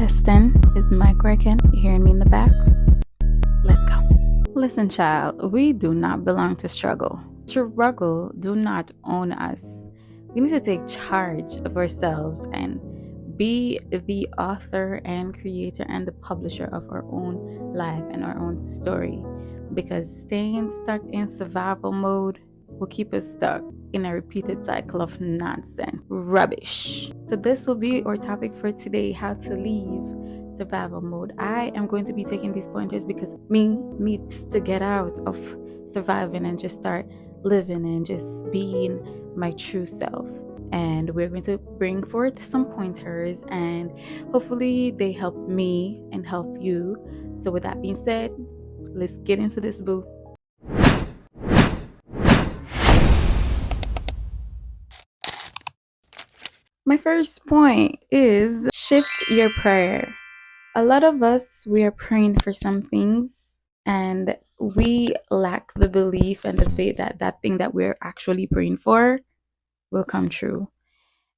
Testing. Is the mic working? You hearing me in the back? Let's go. Listen, child, we do not belong to struggle. Struggle do not own us. We need to take charge of ourselves and be the author and creator and the publisher of our own life and our own story. Because staying stuck in survival mode will keep us stuck in a repeated cycle of nonsense, rubbish. So this will be our topic for today: how to leave survival mode. I am going to be taking these pointers because me needs to get out of surviving and just start living and just being my true self. And we're going to bring forth some pointers, and hopefully they help me and help you. So with that being said, let's get into this, boo. My first point is shift your prayer. A lot of us, we are praying for some things and we lack the belief and the faith that that thing that we're actually praying for will come true.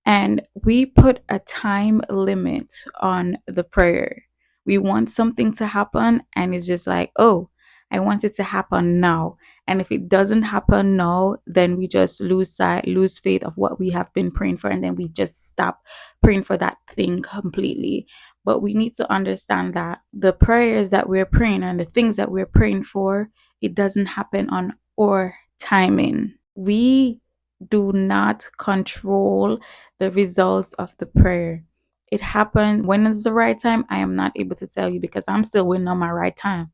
And we put a time limit on the prayer. We want something to happen and it's just like, oh, I want it to happen now. And if it doesn't happen now, then we just lose faith of what we have been praying for, and then we just stop praying for that thing completely. But we need to understand that the prayers that we're praying and the things that we're praying for, it doesn't happen on our timing. We do not control the results of the prayer. It happened when is the right time. I am not able to tell you because I'm still waiting on my right time.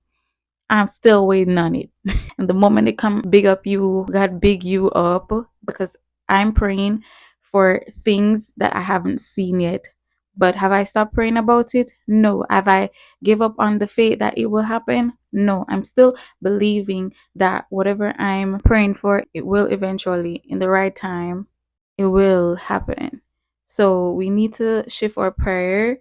I'm still waiting on it. And the moment it come big up you, God big you up, because I'm praying for things that I haven't seen yet. But have I stopped praying about it? No. Have I give up on the faith that it will happen? No. I'm still believing that whatever I'm praying for, it will eventually, in the right time, it will happen. So we need to shift our prayer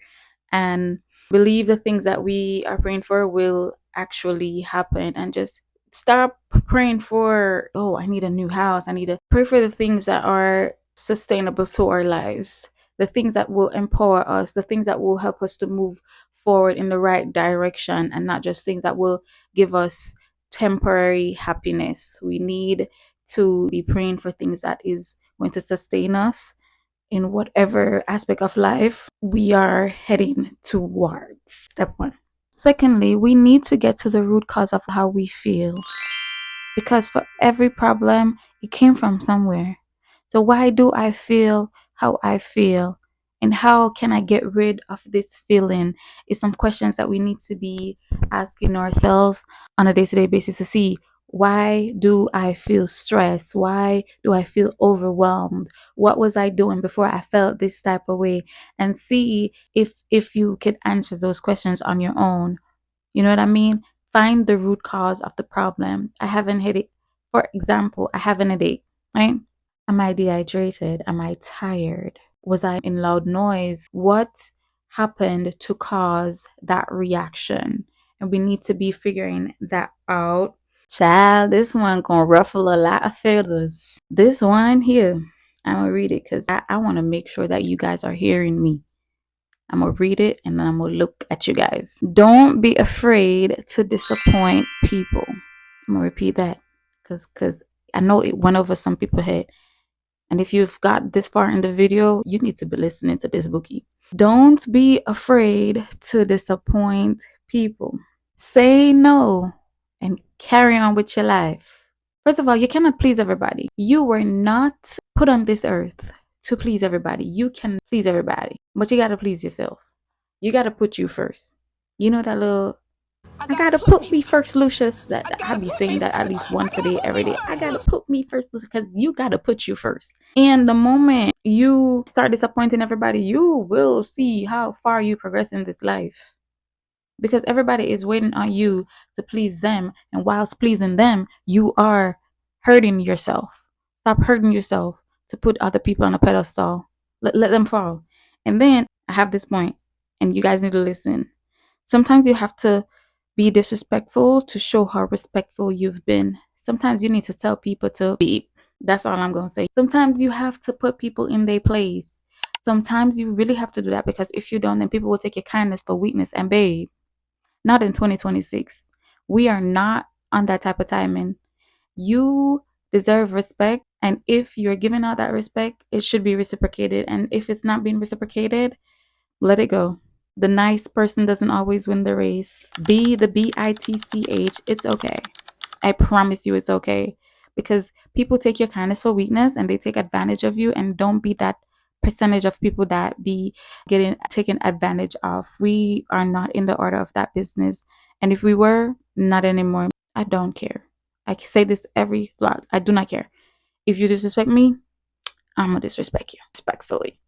and believe the things that we are praying for will actually happen, and just stop praying for, oh, I need a new house. I need to pray for the things that are sustainable to our lives, the things that will empower us, the things that will help us to move forward in the right direction, and not just things that will give us temporary happiness. We need to be praying for things that is going to sustain us in whatever aspect of life we are heading towards. Step one. Secondly, we need to get to the root cause of how we feel, because for every problem, it came from somewhere. So, why do I feel how I feel? And how can I get rid of this feeling? Is some questions that we need to be asking ourselves on a day-to-day basis to see, why do I feel stressed? Why do I feel overwhelmed? What was I doing before I felt this type of way? And see if you can answer those questions on your own. You know what I mean? Find the root cause of the problem. I haven't hit it. For example, I have an headache, right? Am I dehydrated? Am I tired? Was I in loud noise? What happened to cause that reaction? And we need to be figuring that out. Child, this one gonna ruffle a lot of feathers. This one here, I'm gonna read it because I want to make sure that you guys are hearing me. I'm going to read it and then I'm going to look at you guys. Don't be afraid to disappoint people. I'm going to repeat that because I know it went over some people's head. And if you've got this far in the video, you need to be listening to this bookie. Don't be afraid to disappoint people. Say no and carry on with your life. First of all, you cannot please everybody. You were not put on this earth to please everybody. You can please everybody, but you got to please yourself. You got to put you first. You know that little, I got to put me first, Lucius, that I be saying that at least once a day, every day. I got to put me first, because you got to put you first. And the moment you start disappointing everybody, you will see how far you progress in this life. Because everybody is waiting on you to please them. And whilst pleasing them, you are hurting yourself. Stop hurting yourself to put other people on a pedestal. Let them fall. And then I have this point, and you guys need to listen. Sometimes you have to be disrespectful to show how respectful you've been. Sometimes you need to tell people to beep. That's all I'm going to say. Sometimes you have to put people in their place. Sometimes you really have to do that, because if you don't, then people will take your kindness for weakness. And babe, not in 2026. We are not on that type of timing. You deserve respect. And if you're giving out that respect, it should be reciprocated. And if it's not being reciprocated, let it go. The nice person doesn't always win the race. Be the BITCH. It's okay. I promise you it's okay. Because people take your kindness for weakness and they take advantage of you. And don't be that percentage of people that be getting taken advantage of. We are not in the order of that business. And if we were, not anymore. I don't care. I say this every vlog. I do not care. If you disrespect me, I'm gonna disrespect you respectfully.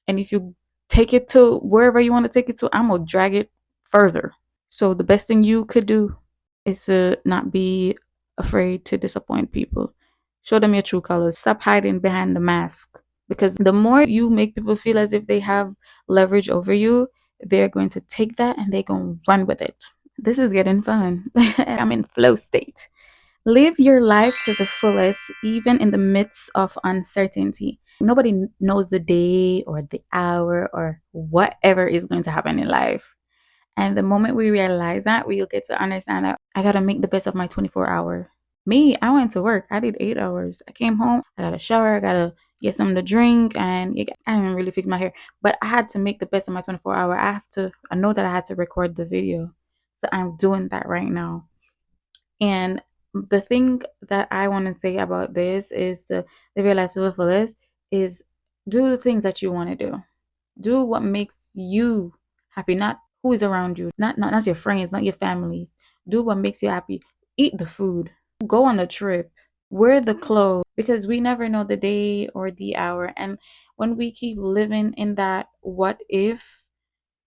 And if you take it to wherever you want to take it to, I'm gonna drag it further. So the best thing you could do is to not be afraid to disappoint people. Show them your true colors. Stop hiding behind the mask. Because the more you make people feel as if they have leverage over you, they're going to take that and they're going to run with it. This is getting fun. I'm in flow state. Live your life to the fullest, even in the midst of uncertainty. Nobody knows the day or the hour or whatever is going to happen in life. And the moment we realize that, we'll get to understand that I got to make the best of my 24-hour. Me, I went to work. I did 8 hours. I came home. I got a shower. I got to get something to drink. And I didn't really fix my hair. But I had to make the best of my 24-hour. I know that I had to record the video. So I'm doing that right now. And the thing that I want to say about this is the live life to the fullest is do the things that you want to do. Do what makes you happy, not who is around you, not your friends, not your families. Do what makes you happy. Eat the food. Go on a trip. Wear the clothes, because we never know the day or the hour. And when we keep living in that what if,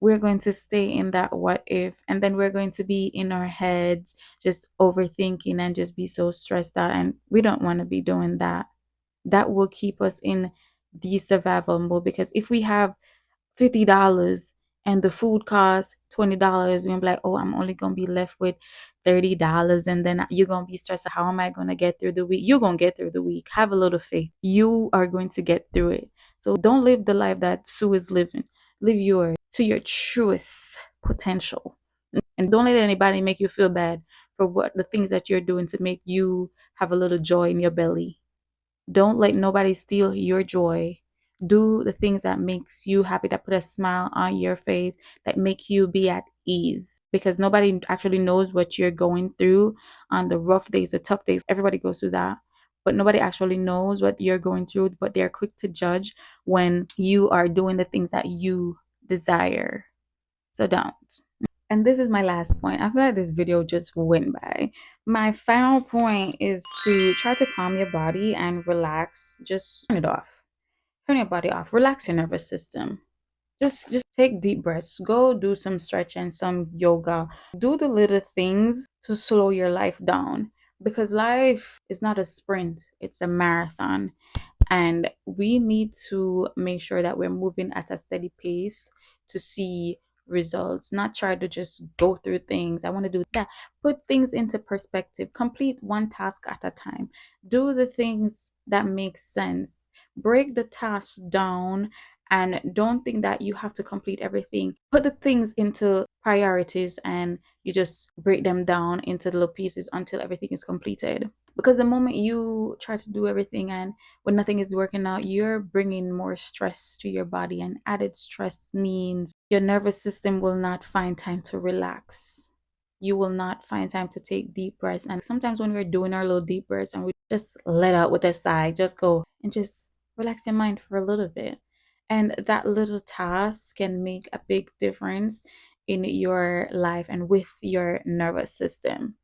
we're going to stay in that what if, and then we're going to be in our heads just overthinking and just be so stressed out, and we don't want to be doing that. That will keep us in the survival mode, because if we have $50 and the food costs $20, you're gonna be like, oh, I'm only gonna be left with $30, and then you're gonna be stressed. How am I gonna get through the week? You're gonna get through the week. Have a little faith. You are going to get through it. So don't live the life that Sue is living. Live yours to your truest potential. And don't let anybody make you feel bad for what the things that you're doing to make you have a little joy in your belly. Don't let nobody steal your joy. Do the things that makes you happy, that put a smile on your face, that make you be at ease. Because nobody actually knows what you're going through on the rough days, the tough days. Everybody goes through that. But nobody actually knows what you're going through, but they're quick to judge when you are doing the things that you desire. So don't. And this is my last point. I feel like this video just went by. My final point is to try to calm your body and relax. Just turn it off. Turn your body off. Relax your nervous system. Just take deep breaths. Go do some stretching, some yoga. Do the little things to slow your life down. Because life is not a sprint, it's a marathon. And we need to make sure that we're moving at a steady pace to see results, not try to just go through things. I want to do that. Put things into perspective. Complete one task at a time. Do the things that make sense. Break the tasks down, and don't think that you have to complete everything. Put the things into priorities and you just break them down into little pieces until everything is completed. Because the moment you try to do everything and when nothing is working out, you're bringing more stress to your body, and added stress means your nervous system will not find time to relax. You will not find time to take deep breaths. And sometimes when we're doing our little deep breaths and we just let out with a sigh, just go and just relax your mind for a little bit. And that little task can make a big difference in your life and with your nervous system.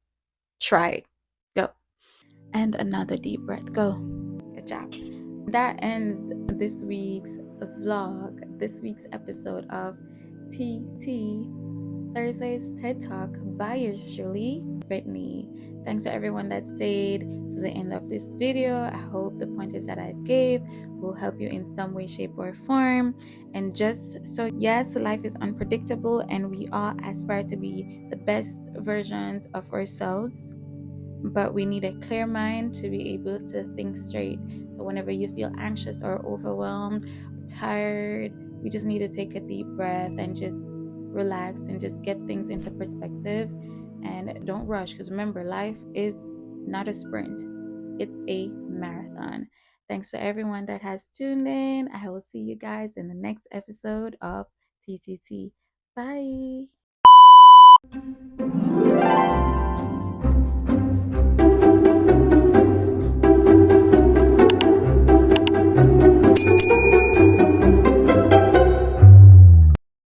Try it. Go. And another deep breath. Go. Good job. That ends this week's vlog, this week's episode of TT Thursday's TED Talk by yours truly, Brittany. Thanks to everyone that stayed to the end of this video. I hope the pointers that I gave will help you in some way, shape, or form. And just so, yes, life is unpredictable and we all aspire to be the best versions of ourselves, but we need a clear mind to be able to think straight. So whenever you feel anxious or overwhelmed, tired, we just need to take a deep breath and just relax and just get things into perspective. And don't rush, because remember, life is not a sprint, it's a marathon. Thanks to everyone that has tuned in. I will see you guys in the next episode of TTT. Bye.